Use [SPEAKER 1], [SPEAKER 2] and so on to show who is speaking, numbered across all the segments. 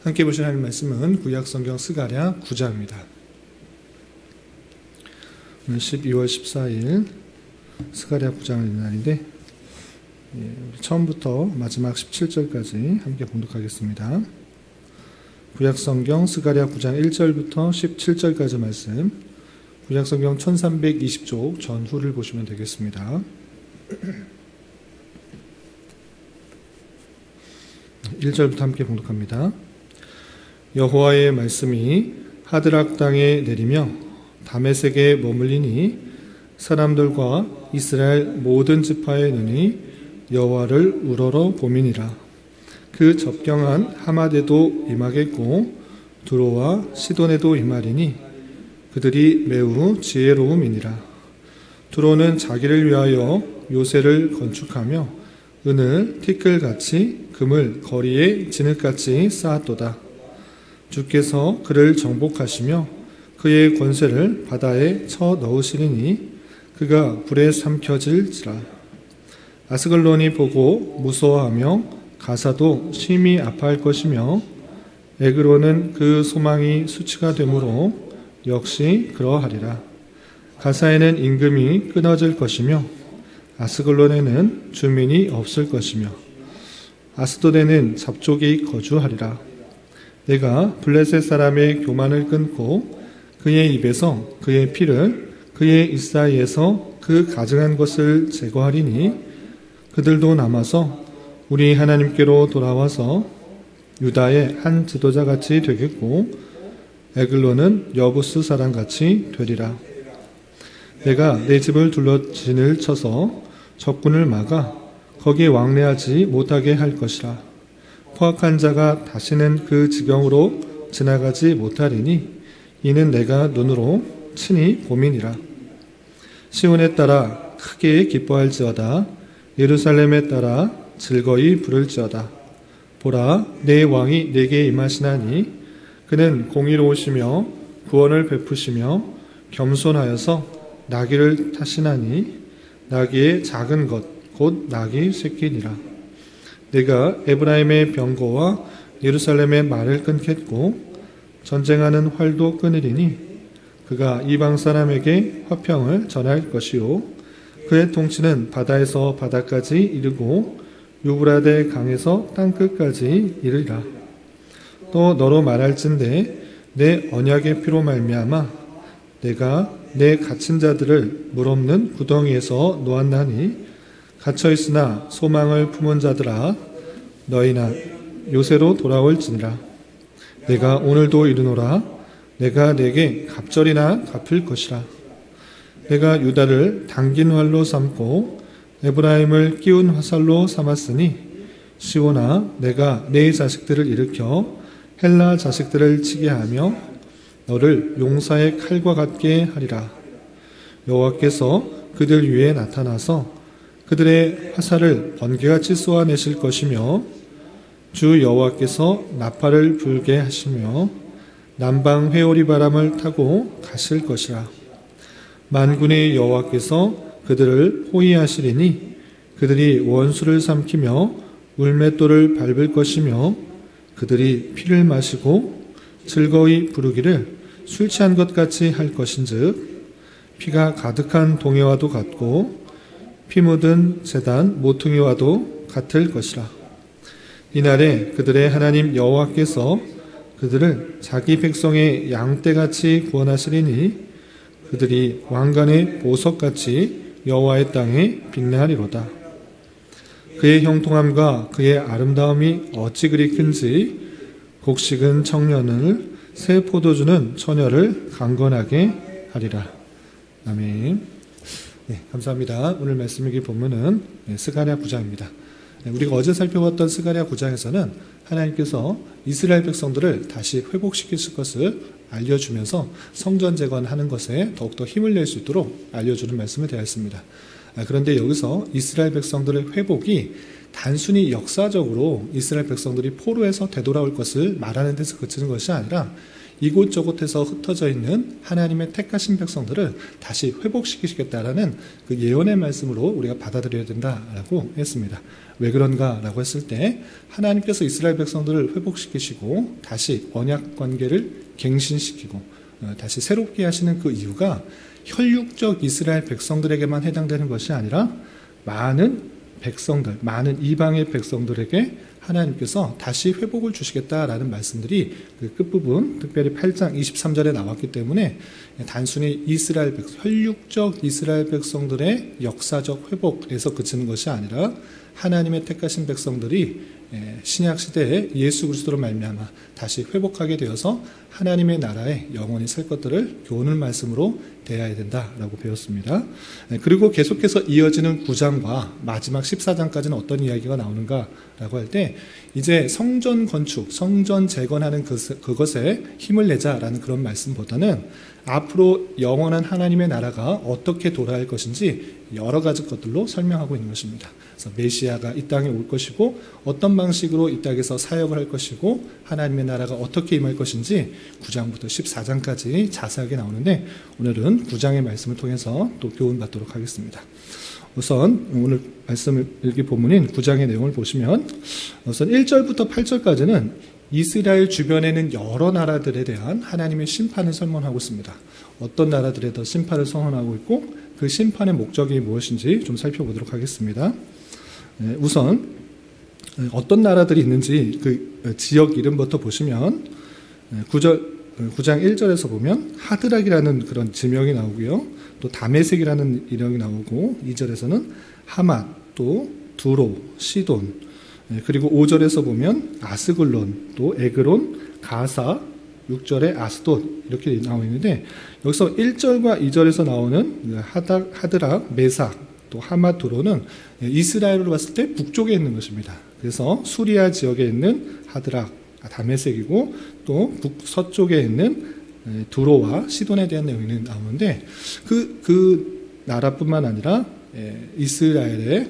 [SPEAKER 1] 함께 보실 하나님 말씀은 구약성경 스가랴 9장입니다. 오늘 12월 14일 스가랴 9장을 읽는 날인데 처음부터 마지막 17절까지 함께 봉독하겠습니다. 구약성경 스가랴 9장 1절부터 17절까지 말씀, 구약성경 1320쪽 전후를 보시면 되겠습니다. 1절부터 함께 봉독합니다. 여호와의 말씀이 하드락 땅에 내리며 다메섹에 머물리니 사람들과 이스라엘 모든 지파의 눈이 여호와를 우러러 보미니라. 그 접경한 하맛에도 임하겠고 두로와 시돈에도 임하리니 그들이 매우 지혜로움이니라. 두로는 자기를 위하여 요새를 건축하며 은을 티끌같이 금을 거리에 진흙같이 쌓았도다. 주께서 그를 정복하시며 그의 권세를 바다에 쳐 넣으시리니 그가 불에 삼켜질지라. 아스글론이 보고 무서워하며 가사도 심히 아파할 것이며 에그론은 그 소망이 수치가 되므로 역시 그러하리라. 가사에는 임금이 끊어질 것이며 아스글론에는 주민이 없을 것이며 아스돗에는 잡족이 거주하리라. 내가 블레셋 사람의 교만을 끊고 그의 입에서 그의 피를 그의 입 사이에서 그 가증한 것을 제거하리니 그들도 남아서 우리 하나님께로 돌아와서 유다의 한 지도자같이 되겠고 에글론은 여부스 사람같이 되리라. 내가 내 집을 둘러 진을 쳐서 적군을 막아 거기에 왕래하지 못하게 할 것이라. 포악한 자가 다시는 그 지경으로 지나가지 못하리니 이는 내가 눈으로 친히 보미니라. 시온에 따라 크게 기뻐할지어다. 예루살렘에 따라 즐거이 부를지어다. 보라, 내 왕이 내게 임하시나니 그는 공의로우시며 구원을 베푸시며 겸손하여서 나귀를 타시나니 나귀의 작은 것 곧 나귀 새끼니라. 내가 에브라임의 병거와 예루살렘의 말을 끊겠고 전쟁하는 활도 끊으리니 그가 이방 사람에게 화평을 전할 것이요 그의 통치는 바다에서 바다까지 이르고 유브라데 강에서 땅끝까지 이르리라. 또 너로 말할진대 내 언약의 피로 말미암아 내가 내 갇힌 자들을 물 없는 구덩이에서 놓았나니 갇혀있으나 소망을 품은 자들아 너희나 요새로 돌아올지니라. 내가 오늘도 이르노라. 내가 내게 갑절이나 갚을 것이라. 내가 유다를 당긴 활로 삼고 에브라임을 끼운 화살로 삼았으니 시온아 내가 네 자식들을 일으켜 헬라 자식들을 치게 하며 너를 용사의 칼과 같게 하리라. 여호와께서 그들 위에 나타나서 그들의 화살을 번개같이 쏘아내실 것이며 주 여호와께서 나팔을 불게 하시며 남방 회오리 바람을 타고 가실 것이라. 만군의 여호와께서 그들을 호위하시리니 그들이 원수를 삼키며 울맷돌을 밟을 것이며 그들이 피를 마시고 즐거이 부르기를 술 취한 것 같이 할 것인즉 피가 가득한 동해와도 같고 피 묻은 제단 모퉁이와도 같을 것이라. 이날에 그들의 하나님 여호와께서 그들을 자기 백성의 양떼같이 구원하시리니 그들이 왕관의 보석같이 여호와의 땅에 빛나리로다. 그의 형통함과 그의 아름다움이 어찌 그리 큰지 곡식은 청년을 새 포도주는 처녀를 강건하게 하리라. 아멘. 네, 감사합니다. 오늘 말씀 읽기 본문은 스가랴 9장입니다. 우리가 어제 살펴봤던 스가랴 9장에서는 하나님께서 이스라엘 백성들을 다시 회복시키실 것을 알려주면서 성전 재건하는 것에 더욱더 힘을 낼 수 있도록 알려주는 말씀을 대하였습니다. 그런데 여기서 이스라엘 백성들의 회복이 단순히 역사적으로 이스라엘 백성들이 포로에서 되돌아올 것을 말하는 데서 그치는 것이 아니라 이곳저곳에서 흩어져 있는 하나님의 택하신 백성들을 다시 회복시키시겠다라는 그 예언의 말씀으로 우리가 받아들여야 된다라고 했습니다. 왜 그런가라고 했을 때 하나님께서 이스라엘 백성들을 회복시키시고 다시 언약 관계를 갱신시키고 다시 새롭게 하시는 그 이유가 혈육적 이스라엘 백성들에게만 해당되는 것이 아니라 많은 백성들, 많은 이방의 백성들에게 하나님께서 다시 회복을 주시겠다라는 말씀들이 그 끝부분, 특별히 8장 23절에 나왔기 때문에 단순히 이스라엘 백성, 혈육적 이스라엘 백성들의 역사적 회복에서 그치는 것이 아니라 하나님의 택하신 백성들이 신약 시대에 예수 그리스도로 말미암아 다시 회복하게 되어서 하나님의 나라에 영원히 살 것들을 교훈의 말씀으로 대해야 된다라고 배웠습니다. 그리고 계속해서 이어지는 9장과 마지막 14장까지는 어떤 이야기가 나오는가라고 할 때 이제 성전 건축, 성전 재건하는 그것에 힘을 내자라는 그런 말씀보다는 앞으로 영원한 하나님의 나라가 어떻게 돌아갈 것인지 여러 가지 것들로 설명하고 있는 것입니다. 그래서 메시아가 이 땅에 올 것이고 어떤 방식으로 이 땅에서 사역을 할 것이고 하나님의 나라가 어떻게 임할 것인지 9장부터 14장까지 자세하게 나오는데 오늘은 9장의 말씀을 통해서 또 교훈받도록 하겠습니다. 우선 오늘 말씀을 읽기 본문인 9장의 내용을 보시면 우선 1절부터 8절까지는 이스라엘 주변에는 여러 나라들에 대한 하나님의 심판을 설명하고 있습니다. 어떤 나라들에 더 심판을 선언하고 있고 그 심판의 목적이 무엇인지 좀 살펴보도록 하겠습니다. 우선 어떤 나라들이 있는지 그 지역 이름부터 보시면 9장 1절에서 보면 하드락이라는 그런 지명이 나오고요. 또 다메섹이라는 이름이 나오고 2절에서는 하맛, 또 두로, 시돈, 그리고 5절에서 보면 아스글론, 또 에그론, 가사, 6절에 아스돗 이렇게 나와 있는데 여기서 1절과 2절에서 나오는 하드락, 메삭, 또 하맛, 두로는 이스라엘로 봤을 때 북쪽에 있는 것입니다. 그래서 수리아 지역에 있는 하드락, 다메섹이고 또 북서쪽에 있는 두로와 시돈에 대한 내용이 나오는데 그 나라뿐만 아니라 이스라엘의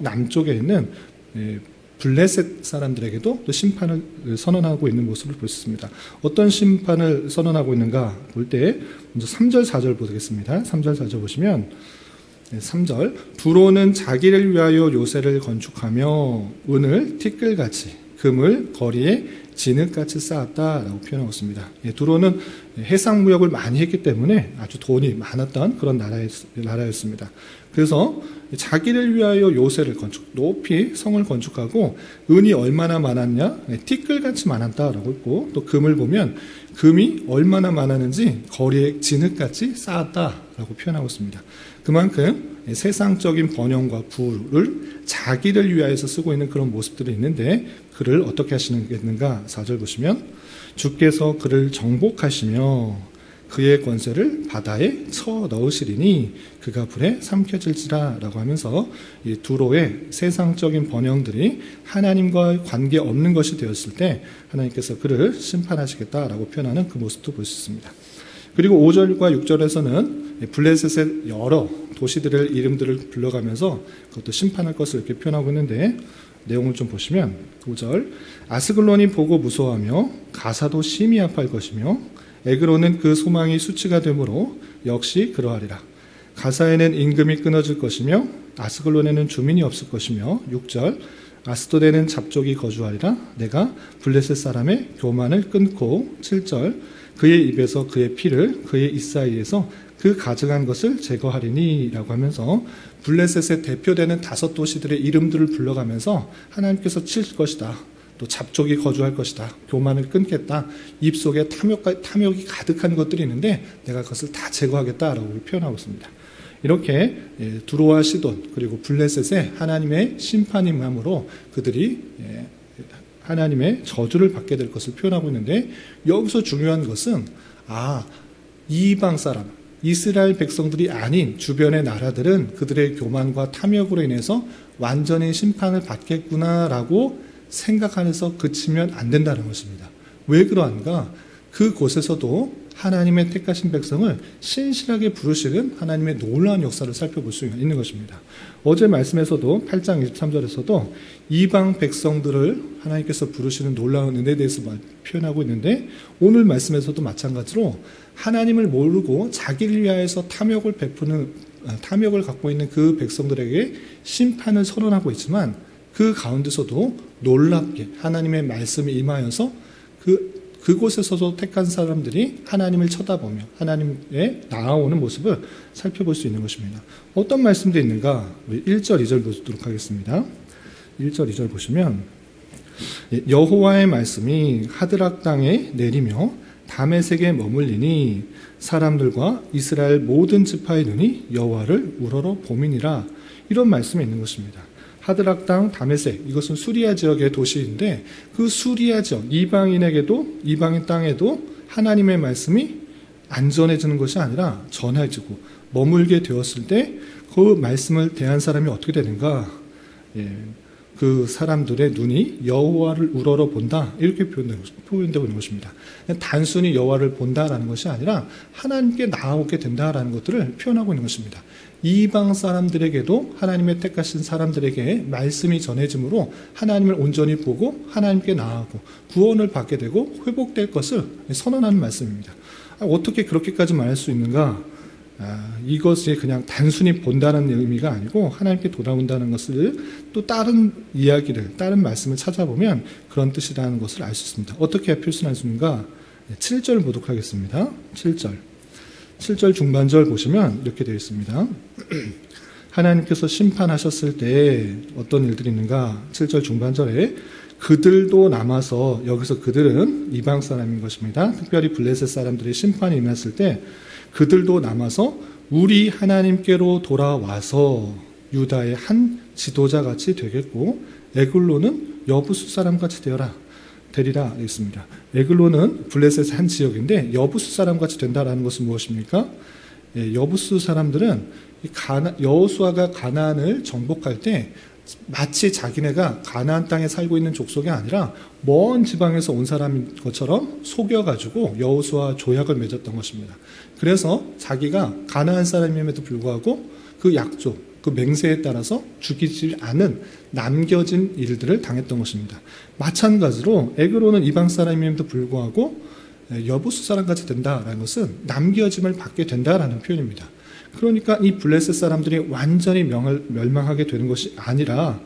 [SPEAKER 1] 남쪽에 있는 블레셋 사람들에게도 또 심판을 선언하고 있는 모습을 볼 수 있습니다. 어떤 심판을 선언하고 있는가 볼 때 먼저 3절, 4절 보겠습니다. 3절, 4절 보시면 3절 두로는 자기를 위하여 요새를 건축하며 은을 티끌같이 금을 거리에 진흙같이 쌓았다라고 표현하고 있습니다. 두로는 해상무역을 많이 했기 때문에 아주 돈이 많았던 그런 나라였습니다. 그래서 자기를 위하여 요새를 높이 성을 건축하고 은이 얼마나 많았냐? 티끌같이 많았다라고 했고 또 금을 보면 금이 얼마나 많았는지 거리에 진흙같이 쌓았다라고 표현하고 있습니다. 그만큼 세상적인 번영과 부를 자기를 위하여서 쓰고 있는 그런 모습들이 있는데 그를 어떻게 하시는가 4절 보시면 주께서 그를 정복하시며 그의 권세를 바다에 쳐 넣으시리니 그가 불에 삼켜질지라 라고 하면서 이 두로의 세상적인 번영들이 하나님과 관계없는 것이 되었을 때 하나님께서 그를 심판하시겠다라고 표현하는 그 모습도 볼 수 있습니다. 그리고 5절과 6절에서는 블레셋의 여러 도시들의 이름들을 불러가면서 그것도 심판할 것을 이렇게 표현하고 있는데 내용을 좀 보시면 5절 아스글론이 보고 무서워하며 가사도 심히 아파할 것이며 에그로는 그 소망이 수치가 되므로 역시 그러하리라. 가사에는 임금이 끊어질 것이며 아스글론에는 주민이 없을 것이며 6절 아스돗에는 잡족이 거주하리라. 내가 블레셋 사람의 교만을 끊고 7절 그의 입에서 그의 피를 그의 입 사이에서 그 가증한 것을 제거하리니 라고 하면서 블레셋의 대표되는 5도시들의 이름들을 불러가면서 하나님께서 칠 것이다. 또 잡족이 거주할 것이다. 교만을 끊겠다. 입속에 탐욕이 가득한 것들이 있는데 내가 그것을 다 제거하겠다라고 표현하고 있습니다. 이렇게 두로와 시돈 그리고 블레셋의 하나님의 심판임함으로 그들이 하나님의 저주를 받게 될 것을 표현하고 있는데 여기서 중요한 것은 이방 사람 이스라엘 백성들이 아닌 주변의 나라들은 그들의 교만과 탐욕으로 인해서 완전히 심판을 받겠구나라고 생각하면서 그치면 안 된다는 것입니다. 왜 그러한가? 그곳에서도 하나님의 택하신 백성을 신실하게 부르시는 하나님의 놀라운 역사를 살펴볼 수 있는 것입니다. 어제 말씀에서도 8장 23절에서도 이방 백성들을 하나님께서 부르시는 놀라운 은혜에 대해서 표현하고 있는데, 오늘 말씀에서도 마찬가지로 하나님을 모르고 자기를 위하여서 탐욕을 갖고 있는 그 백성들에게 심판을 선언하고 있지만, 그 가운데서도 놀랍게 하나님의 말씀이 임하여서 그곳에서도 택한 사람들이 하나님을 쳐다보며 하나님의 나아오는 모습을 살펴볼 수 있는 것입니다. 어떤 말씀도 있는가? 1절, 2절 보도록 하겠습니다. 1절, 2절 보시면, 여호와의 말씀이 하드락 땅에 내리며 다메섹에 머물리니 사람들과 이스라엘 모든 지파의 눈이 여호와를 우러러 봄이니라. 이런 말씀이 있는 것입니다. 하드락 땅 다메섹, 이것은 수리아 지역의 도시인데, 그 수리아 지역, 이방인 땅에도 하나님의 말씀이 안 전해지는 것이 아니라 전해지고 머물게 되었을 때 그 말씀을 대한 사람이 어떻게 되는가? 그 사람들의 눈이 여호와를 우러러 본다, 이렇게 표현되고 있는 것입니다. 단순히 여호와를 본다라는 것이 아니라 하나님께 나아오게 된다라는 것들을 표현하고 있는 것입니다. 이방 사람들에게도 하나님의 택하신 사람들에게 말씀이 전해짐으로 하나님을 온전히 보고 하나님께 나아가고 구원을 받게 되고 회복될 것을 선언하는 말씀입니다. 어떻게 그렇게까지 말할 수 있는가? 이것이 그냥 단순히 본다는 의미가 아니고 하나님께 돌아온다는 것을 또 다른 이야기를, 다른 말씀을 찾아보면 그런 뜻이라는 것을 알 수 있습니다. 어떻게 표현할 수 있는가? 7절 보도록 하겠습니다. 7절 중반절 보시면 이렇게 되어 있습니다. 하나님께서 심판하셨을 때 어떤 일들이 있는가? 7절 중반절에 그들도 남아서, 여기서 그들은 이방 사람인 것입니다. 특별히 블레셋 사람들의 심판이 임했을 때 그들도 남아서 우리 하나님께로 돌아와서 유다의 한 지도자같이 되겠고 에글론은 여부수 사람같이 되리라 했습니다. 에글론은 블레셋의 한 지역인데 여부수 사람같이 된다라는 것은 무엇입니까? 여부수 사람들은 여호수아가 가나안을 정복할 때 마치 자기네가 가나안 땅에 살고 있는 족속이 아니라 먼 지방에서 온 사람인 것처럼 속여가지고 여호수아와 조약을 맺었던 것입니다. 그래서 자기가 가나안 사람임에도 불구하고 그 약속, 그 맹세에 따라서 죽이지 않은 남겨진 일들을 당했던 것입니다. 마찬가지로 에그로는 이방 사람임에도 불구하고 여부수 사람같이 된다라는 것은 남겨짐을 받게 된다라는 표현입니다. 그러니까 이 블레셋 사람들이 완전히 멸망하게 되는 것이 아니라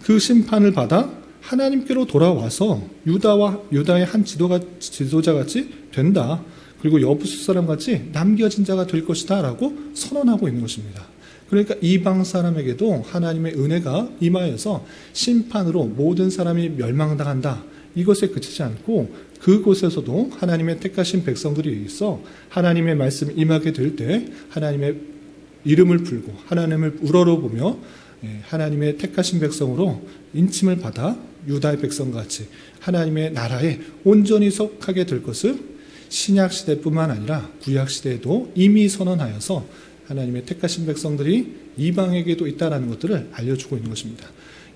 [SPEAKER 1] 그 심판을 받아 하나님께로 돌아와서 유다의 한 지도자같이 된다. 그리고 여부수 사람같이 남겨진 자가 될 것이다 라고 선언하고 있는 것입니다. 그러니까 이방 사람에게도 하나님의 은혜가 임하여서 심판으로 모든 사람이 멸망당한다, 이것에 그치지 않고 그곳에서도 하나님의 택하신 백성들이 있어 하나님의 말씀이 임하게 될 때 하나님의 이름을 불고 하나님을 우러러보며 하나님의 택하신 백성으로 인침을 받아 유다의 백성같이 하나님의 나라에 온전히 속하게 될 것을 신약시대뿐만 아니라 구약시대에도 이미 선언하여서 하나님의 택하신 백성들이 이방에게도 있다는 것들을 알려주고 있는 것입니다.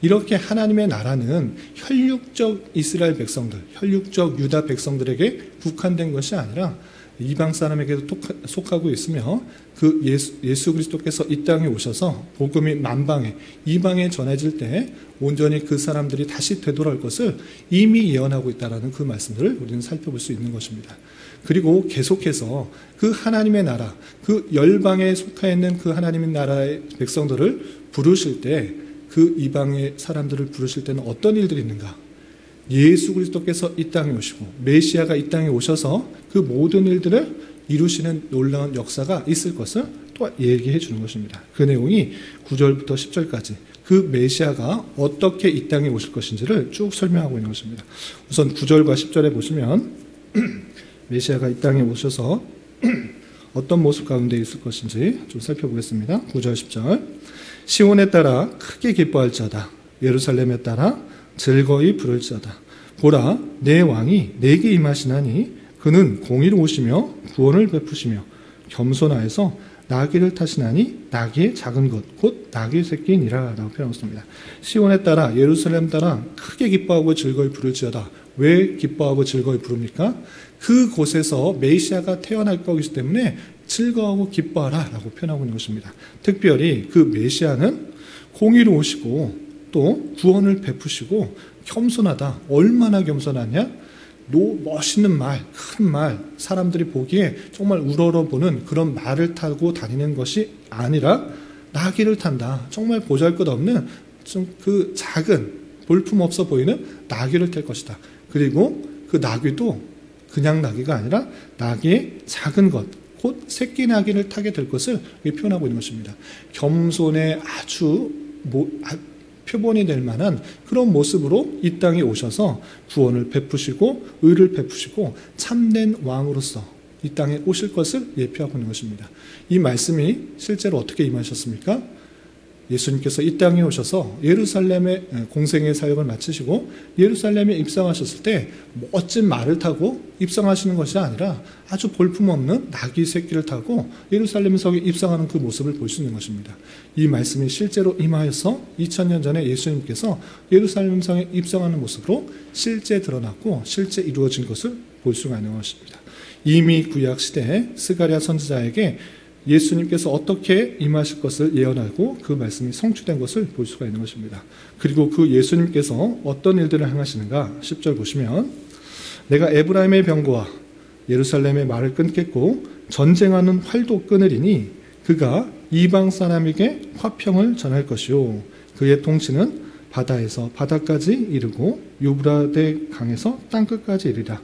[SPEAKER 1] 이렇게 하나님의 나라는 혈육적 이스라엘 백성들, 혈육적 유다 백성들에게 국한된 것이 아니라 이방 사람에게도 속하고 있으며 그 예수 그리스도께서 이 땅에 오셔서 복음이 만방에 이방에 전해질 때 온전히 그 사람들이 다시 되돌아올 것을 이미 예언하고 있다는 그 말씀들을 우리는 살펴볼 수 있는 것입니다. 그리고 계속해서 그 하나님의 나라, 그 열방에 속해 있는 그 하나님의 나라의 백성들을 부르실 때, 그 이방의 사람들을 부르실 때는 어떤 일들이 있는가? 예수 그리스도께서 이 땅에 오시고 메시아가 이 땅에 오셔서 그 모든 일들을 이루시는 놀라운 역사가 있을 것을 또 얘기해 주는 것입니다. 그 내용이 9절부터 10절까지 그 메시아가 어떻게 이 땅에 오실 것인지를 쭉 설명하고 있는 것입니다. 우선 9절과 10절에 보시면 메시아가 이 땅에 오셔서 어떤 모습 가운데 있을 것인지 좀 살펴보겠습니다. 9절 10절 시온에 따라 크게 기뻐할 자다. 예루살렘에 따라 즐거이 부를 자다. 보라, 내 왕이 내게 임하시나니 그는 공의로우시며 구원을 베푸시며 겸손하여서 나귀를 타시나니 나귀의 작은 것 곧 나귀 새끼니라 라고 표현하고 있습니다. 시온에 따라 예루살렘 따라 크게 기뻐하고 즐거이 부를지어다. 왜 기뻐하고 즐거이 부릅니까? 그곳에서 메시아가 태어날 거기 때문에 즐거워하고 기뻐하라 라고 표현하고 있는 것입니다. 특별히 그 메시아는 공의로 오시고 또 구원을 베푸시고 겸손하다. 얼마나 겸손하냐? 멋있는 말, 큰 말, 사람들이 보기에 정말 우러러보는 그런 말을 타고 다니는 것이 아니라 나귀를 탄다. 정말 보잘것없는 좀 그 작은 볼품없어 보이는 나귀를 탈 것이다. 그리고 그 나귀도 그냥 나귀가 아니라 나귀의 작은 것, 곧 새끼 나귀를 타게 될 것을 표현하고 있는 것입니다. 겸손의 아주 표본이 될 만한 그런 모습으로 이 땅에 오셔서 구원을 베푸시고 의를 베푸시고 참된 왕으로서 이 땅에 오실 것을 예표하고 있는 것입니다. 이 말씀이 실제로 어떻게 임하셨습니까? 예수님께서 이 땅에 오셔서 예루살렘의 공생의 사역을 마치시고 예루살렘에 입성하셨을 때 멋진 말을 타고 입성하시는 것이 아니라 아주 볼품없는 나귀 새끼를 타고 예루살렘 성에 입성하는 그 모습을 볼 수 있는 것입니다. 이 말씀이 실제로 임하여서 2000년 전에 예수님께서 예루살렘 성에 입성하는 모습으로 실제 드러났고 실제 이루어진 것을 볼 수가 있는 것입니다. 이미 구약 시대에 스가랴 선지자에게 예수님께서 어떻게 임하실 것을 예언하고 그 말씀이 성취된 것을 볼 수가 있는 것입니다. 그리고 그 예수님께서 어떤 일들을 행하시는가 10절 보시면 내가 에브라임의 병거와 예루살렘의 말을 끊겠고 전쟁하는 활도 끊으리니 그가 이방 사람에게 화평을 전할 것이요 그의 통치는 바다에서 바다까지 이르고 유브라데 강에서 땅끝까지 이르리라.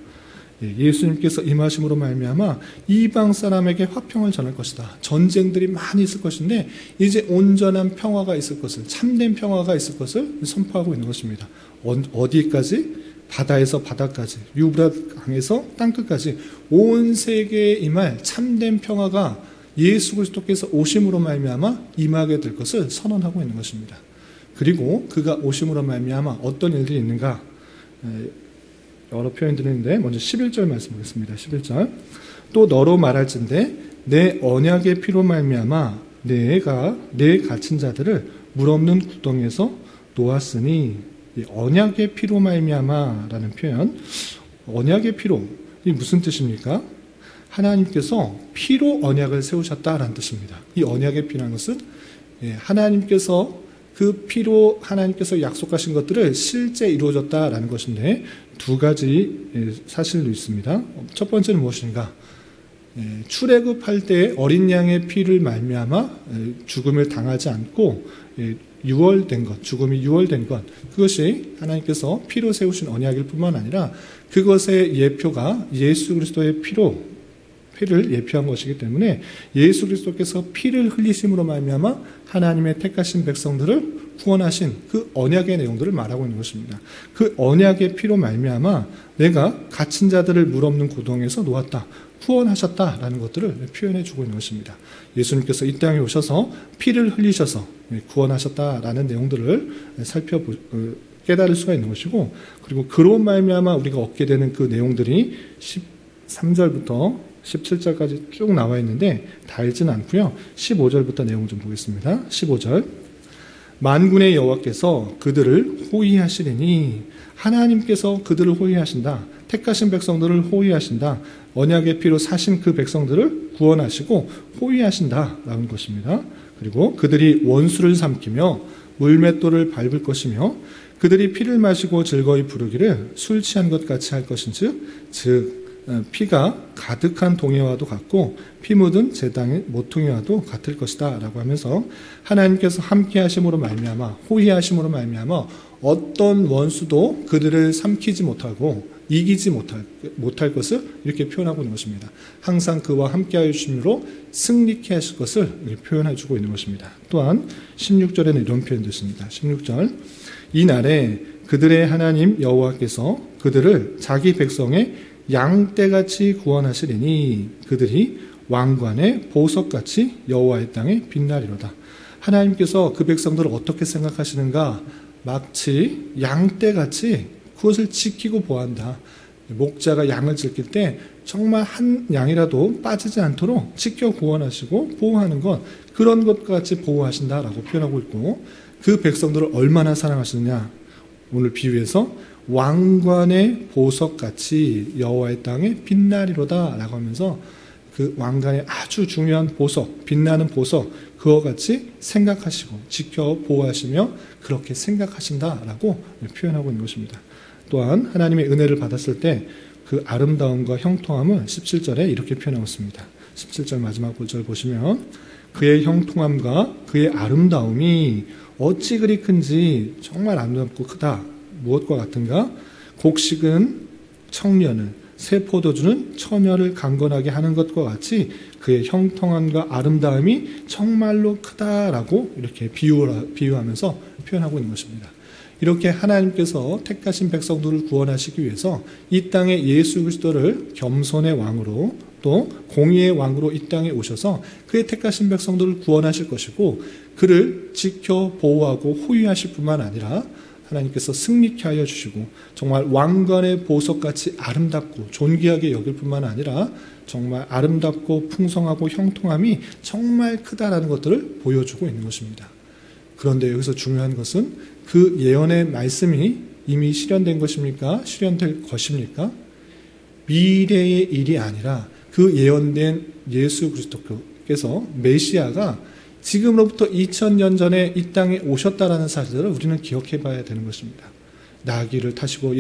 [SPEAKER 1] 예수님께서 임하심으로 말미암아 이방 사람에게 화평을 전할 것이다. 전쟁들이 많이 있을 것인데 이제 온전한 평화가 있을 것을, 참된 평화가 있을 것을 선포하고 있는 것입니다. 어디까지? 바다에서 바다까지, 유브라데 강에서 땅끝까지 온 세계에 임할 참된 평화가 예수 그리스도께서 오심으로 말미암아 임하게 될 것을 선언하고 있는 것입니다. 그리고 그가 오심으로 말미암아 어떤 일들이 있는가? 여러 표현들이 있는데 먼저 11절 말씀 보겠습니다. 11절 또 너로 말할진대 내 언약의 피로 말미암아 내가 내 갇힌 자들을 물 없는 구덩이에서 놓았으니 언약의 피로 말미암아라는 표현 언약의 피로 이 무슨 뜻입니까? 하나님께서 피로 언약을 세우셨다라는 뜻입니다. 이 언약의 피라는 것은 하나님께서 그 피로 하나님께서 약속하신 것들을 실제 이루어졌다라는 것인데 두 가지 사실도 있습니다. 첫 번째는 무엇인가? 출애굽할 때 어린 양의 피를 말미암아 죽음을 당하지 않고 유월된 것, 죽음이 유월된 것, 그것이 하나님께서 피로 세우신 언약일 뿐만 아니라 그것의 예표가 예수 그리스도의 피를 예표한 것이기 때문에 예수 그리스도께서 피를 흘리심으로 말미암아 하나님의 택하신 백성들을 구원하신 그 언약의 내용들을 말하고 있는 것입니다. 그 언약의 피로 말미암아 내가 갇힌 자들을 물 없는 구덩이에서 놓았다, 구원하셨다라는 것들을 표현해 주고 있는 것입니다. 예수님께서 이 땅에 오셔서 피를 흘리셔서 구원하셨다라는 내용들을 깨달을 수가 있는 것이고, 그리고 그로 말미암아 우리가 얻게 되는 그 내용들이 13절부터 17절까지 쭉 나와 있는데 다 읽지는 않고요. 15절부터 내용 좀 보겠습니다. 15절 만군의 여호와께서 그들을 호위하시리니 하나님께서 그들을 호위하신다. 택하신 백성들을 호위하신다. 언약의 피로 사신 그 백성들을 구원하시고 호위하신다라는 것입니다. 그리고 그들이 원수를 삼키며 물맷돌을 밟을 것이며 그들이 피를 마시고 즐거이 부르기를 술 취한 것 같이 할 것인즉 즉 피가 가득한 동해와도 같고 피 묻은 제당의 모퉁이와도 같을 것이다 라고 하면서 하나님께서 함께 하심으로 말미암아 호위하심으로 말미암아 어떤 원수도 그들을 삼키지 못하고 이기지 못할 것을 이렇게 표현하고 있는 것입니다. 항상 그와 함께 하심으로 승리케 하실 것을 표현해 주고 있는 것입니다. 또한 16절에는 이런 표현도 있습니다. 16절 이 날에 그들의 하나님 여호와께서 그들을 자기 백성의 양떼같이 구원하시리니 그들이 왕관의 보석같이 여호와의 땅에 빛나리로다. 하나님께서 그 백성들을 어떻게 생각하시는가? 마치 양떼같이 그것을 지키고 보호한다. 목자가 양을 지킬 때 정말 한 양이라도 빠지지 않도록 지켜 구원하시고 보호하는 것, 그런 것과 같이 보호하신다라고 표현하고 있고, 그 백성들을 얼마나 사랑하시느냐, 오늘 비유해서 왕관의 보석같이 여호와의 땅에 빛나리로다 라고 하면서 그 왕관의 아주 중요한 보석, 빛나는 보석, 그와 같이 생각하시고 지켜 보호하시며 그렇게 생각하신다라고 표현하고 있는 것입니다. 또한 하나님의 은혜를 받았을 때 그 아름다움과 형통함을 17절에 이렇게 표현하고 있습니다. 17절 마지막 구절 보시면 그의 형통함과 그의 아름다움이 어찌 그리 큰지 정말 아름답고 크다. 무엇과 같은가? 곡식은 청년을, 새 포도주는 처녀를 강건하게 하는 것과 같이 그의 형통함과 아름다움이 정말로 크다라고 이렇게 비유하면서 표현하고 있는 것입니다. 이렇게 하나님께서 택하신 백성들을 구원하시기 위해서 이 땅에 예수 그리스도를 겸손의 왕으로 또 공의의 왕으로 이 땅에 오셔서 그의 택하신 백성들을 구원하실 것이고, 그를 지켜 보호하고 호위하실 뿐만 아니라 하나님께서 승리케 하여 주시고 정말 왕관의 보석같이 아름답고 존귀하게 여길 뿐만 아니라 정말 아름답고 풍성하고 형통함이 정말 크다라는 것들을 보여주고 있는 것입니다. 그런데 여기서 중요한 것은 그 예언의 말씀이 이미 실현된 것입니까? 실현될 것입니까? 미래의 일이 아니라 그 예언된 예수 그리스도께서 메시아가 지금으로부터 2000년 전에 이 땅에 오셨다라는 사실을 우리는 기억해 봐야 되는 것입니다. 나귀를 타시고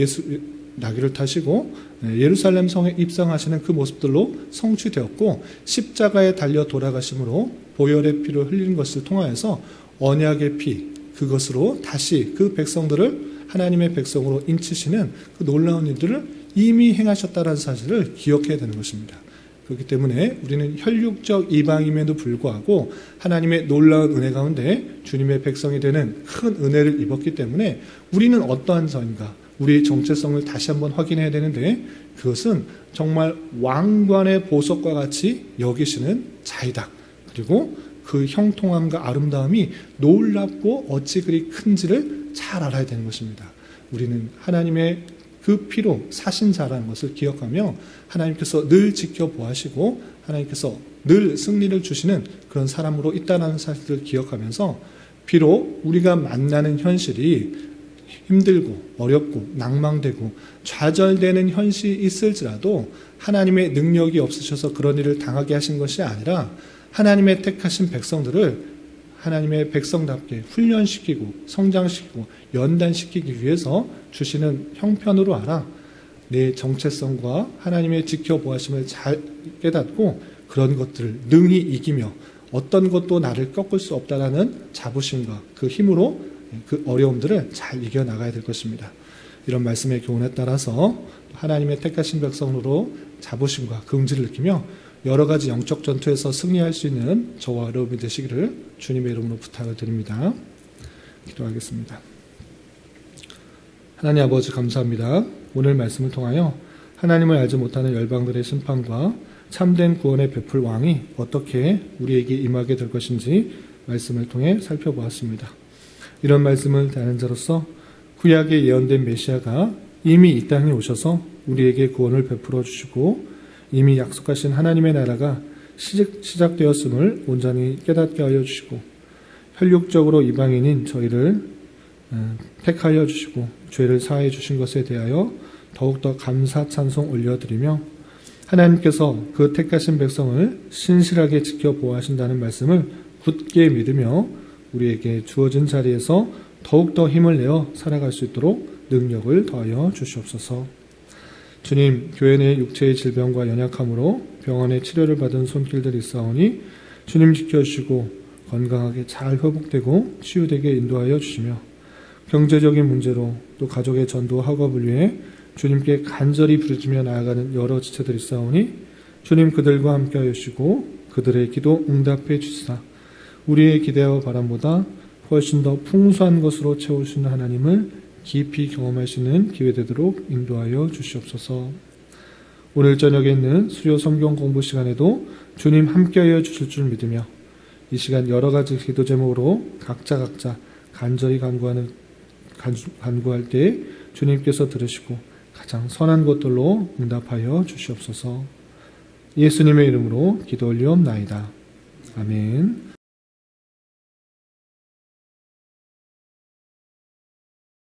[SPEAKER 1] 예루살렘 성에 입성하시는 그 모습들로 성취되었고, 십자가에 달려 돌아가심으로 보혈의 피를 흘리는 것을 통하여서 언약의 피, 그것으로 다시 그 백성들을 하나님의 백성으로 인치시는 그 놀라운 일들을 이미 행하셨다는 사실을 기억해야 되는 것입니다. 그렇기 때문에 우리는 혈육적 이방임에도 불구하고 하나님의 놀라운 은혜 가운데 주님의 백성이 되는 큰 은혜를 입었기 때문에 우리는 어떠한 자인가, 우리의 정체성을 다시 한번 확인해야 되는데, 그것은 정말 왕관의 보석과 같이 여기시는 자이다. 그리고 그 형통함과 아름다움이 놀랍고 어찌 그리 큰지를 잘 알아야 되는 것입니다. 우리는 하나님의 그 피로 사신 자라는 것을 기억하며 하나님께서 늘 지켜보시고 하나님께서 늘 승리를 주시는 그런 사람으로 있다는 사실을 기억하면서, 비록 우리가 만나는 현실이 힘들고 어렵고 낭망되고 좌절되는 현실이 있을지라도 하나님의 능력이 없으셔서 그런 일을 당하게 하신 것이 아니라 하나님의 택하신 백성들을 하나님의 백성답게 훈련시키고 성장시키고 연단시키기 위해서 주시는 형편으로 알아 내 정체성과 하나님의 지켜보하심을 잘 깨닫고 그런 것들을 능히 이기며 어떤 것도 나를 꺾을 수 없다라는 자부심과 그 힘으로 그 어려움들을 잘 이겨나가야 될 것입니다. 이런 말씀의 교훈에 따라서 하나님의 택하신 백성으로 자부심과 긍지를 느끼며 여러 가지 영적 전투에서 승리할 수 있는 저와 여러분이 되시기를 주님의 이름으로 부탁을 드립니다. 기도하겠습니다. 하나님 아버지 감사합니다. 오늘 말씀을 통하여 하나님을 알지 못하는 열방들의 심판과 참된 구원의 베풀 왕이 어떻게 우리에게 임하게 될 것인지 말씀을 통해 살펴보았습니다. 이런 말씀을 다는 자로서 구약에 예언된 메시아가 이미 이 땅에 오셔서 우리에게 구원을 베풀어 주시고 이미 약속하신 하나님의 나라가 시작되었음을 온전히 깨닫게 하여 주시고 혈육적으로 이방인인 저희를 택하여 주시고 죄를 사하여 주신 것에 대하여 더욱더 감사 찬송 올려드리며 하나님께서 그 택하신 백성을 신실하게 지켜보아하신다는 말씀을 굳게 믿으며 우리에게 주어진 자리에서 더욱더 힘을 내어 살아갈 수 있도록 능력을 더하여 주시옵소서. 주님, 교회 내 육체의 질병과 연약함으로 병원에 치료를 받은 손길들이 있사오니 주님 지켜주시고 건강하게 잘 회복되고 치유되게 인도하여 주시며 경제적인 문제로 또 가족의 전도와 학업을 위해 주님께 간절히 부르짖며 나아가는 여러 지체들이 있사오니 주님 그들과 함께하여 주시고 그들의 기도 응답해 주시사 우리의 기대와 바람보다 훨씬 더 풍성한 것으로 채우시는 하나님을 깊이 경험할 수 있는 기회 되도록 인도하여 주시옵소서. 오늘 저녁에 있는 수요 성경 공부 시간에도 주님 함께하여 주실 줄 믿으며 이 시간 여러 가지 기도 제목으로 각자 간절히 간구할 때 주님께서 들으시고 가장 선한 것들로 응답하여 주시옵소서. 예수님의 이름으로 기도 올리옵나이다. 아멘.